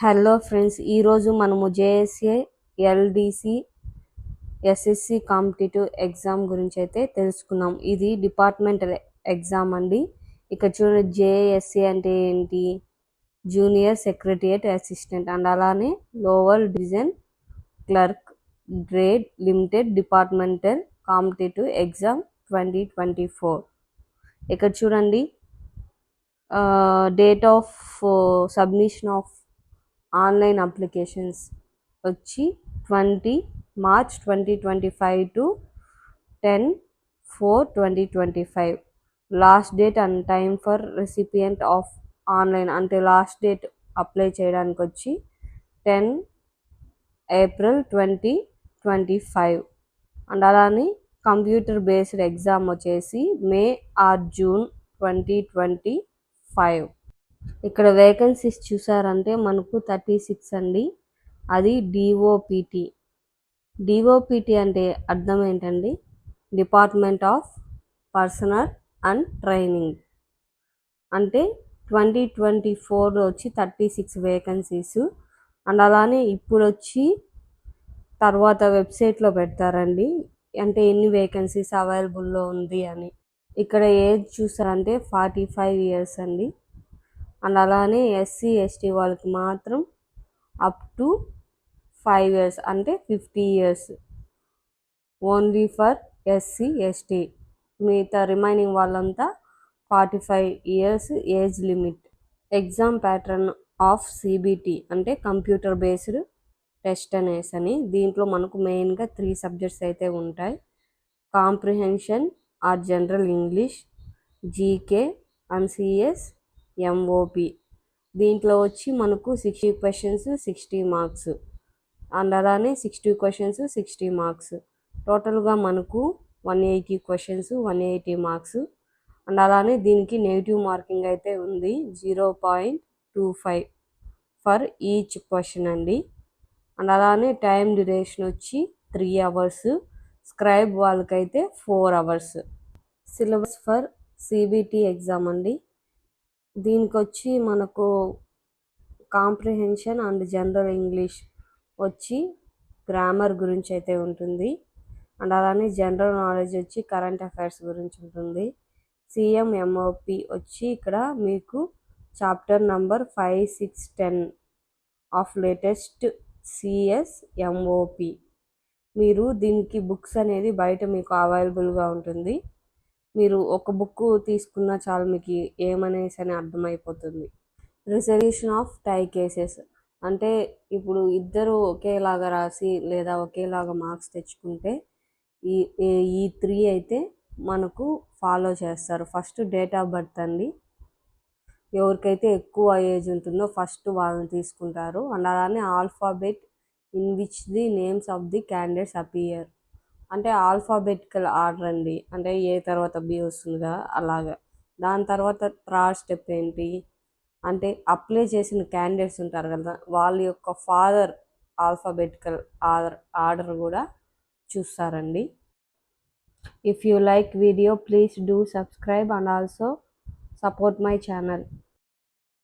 Hello friends, ఈరోజు మనము JSA LDC SSC competitive exam గురించి అయితే తెలుసుకున్నాం. ఇది డిపార్ట్మెంటల్ ఎగ్జామ్ అండి. ఇక్కడ చూడండి, జేఎస్ఏ అంటే ఏంటి, జూనియర్ సెక్రటరియట్ అసిస్టెంట్ అండ్ అలానే lower division clerk grade limited departmental competitive exam 2024. ఇక్కడ చూడండి, date of submission of online applications వచ్చి 20 March 2025 to 10/4/2025. Last date and time for recipient of online అంటే లాస్ట్ డేట్ అప్లై చేయడానికి వచ్చి 10 April 2025. And అలానే computer based exam వచ్చేసి మే are June 2025. ఇక్కడ vacancies చూసారంటే మనకు 36 అండి. అది డిఓపిటి. డిఓపిటి అంటే అర్థం ఏంటండి, department of personal and training. అంటే 2024 వచ్చి 36 వేకెన్సీస్. అండ్ అలానే ఇప్పుడు వచ్చి తర్వాత వెబ్సైట్లో పెడతారండి, అంటే ఎన్ని వేకెన్సీస్ అవైలబుల్లో ఉంది అని. ఇక్కడ ఏజ్ చూసారంటే 45 ఇయర్స్ అండి. అండ్ అలానే ఎస్సీ ఎస్టీ వాళ్ళకి మాత్రం అప్ టు 5 ఇయర్స్ అంటే 50 years only for SC ST. మిగతా రిమైనింగ్ వాళ్ళంతా 45 years age limit. Exam pattern of CBT అంటే కంప్యూటర్ బేస్డ్ టెస్ట్ అనేసి అని. దీంట్లో మనకు మెయిన్గా 3 సబ్జెక్ట్స్ అయితే ఉంటాయి: comprehension or general English, GK and CS MOP. దీంట్లో వచ్చి మనకు 60 క్వశ్చన్స్ 60 మార్క్స్. అండ్ అలానే 60 క్వశ్చన్స్ 60 మార్క్స్. టోటల్గా మనకు 180 క్వశ్చన్స్ 180 మార్క్స్. అండ్ అలానే దీనికి నెగిటివ్ మార్కింగ్ అయితే ఉంది, 0.25 ఫర్ ఈచ్ క్వశ్చన్ అండి. అండ్ అలానే టైం డ్యూరేషన్ వచ్చి 3 అవర్స్. స్క్రైబ్ వాళ్ళకైతే 4 hours. Syllabus for CBT exam అండి. దీనికి వచ్చి మనకు కాంప్రిహెన్షన్ అండ్ జనరల్ ఇంగ్లీష్ వచ్చి గ్రామర్ గురించి అయితే ఉంటుంది. అండ్ అలానే జనరల్ నాలెడ్జ్ వచ్చి కరెంట్ అఫైర్స్ గురించి ఉంటుంది. సిఎంఎంఓపి వచ్చి ఇక్కడ మీకు చాప్టర్ నంబర్ 5, 6, 10 ఆఫ్ లేటెస్ట్ సిఎస్ఎంఓపి. మీరు దీనికి బుక్స్ అనేది బయట మీకు అవైలబుల్గా ఉంటుంది. మీరు ఒక బుక్ తీసుకున్నా చాలు, మీకు ఏమనేసి అని అర్థమైపోతుంది. రిజల్యూషన్ ఆఫ్ టై కేసెస్ అంటే ఇప్పుడు ఇద్దరు ఒకేలాగా రాసి లేదా ఒకేలాగా మార్క్స్ తెచ్చుకుంటే ఈ 3 అయితే మనకు ఫాలో చేస్తారు. ఫస్ట్ డేట్ ఆఫ్ బర్త్ అండి. ఎవరికైతే ఎక్కువ ఏజ్ ఉంటుందో ఫస్ట్ వాళ్ళని తీసుకుంటారు. అండ్ అలానే alphabet in which the names of the candidates appear అంటే ఆల్ఫాబెటికల్ ఆర్డర్ అండి. అంటే ఏ తర్వాత బి వస్తుందిగా అలాగా. దాని తర్వాత థర్డ్ స్టెప్ ఏంటి అంటే అప్లై చేసిన క్యాండిడేట్స్ ఉంటారు కదా, వాళ్ళ యొక్క ఫాదర్ ఆల్ఫాబెటికల్ ఆర్డర్ కూడా చూస్తారండి. If you like video please do subscribe and also support my channel.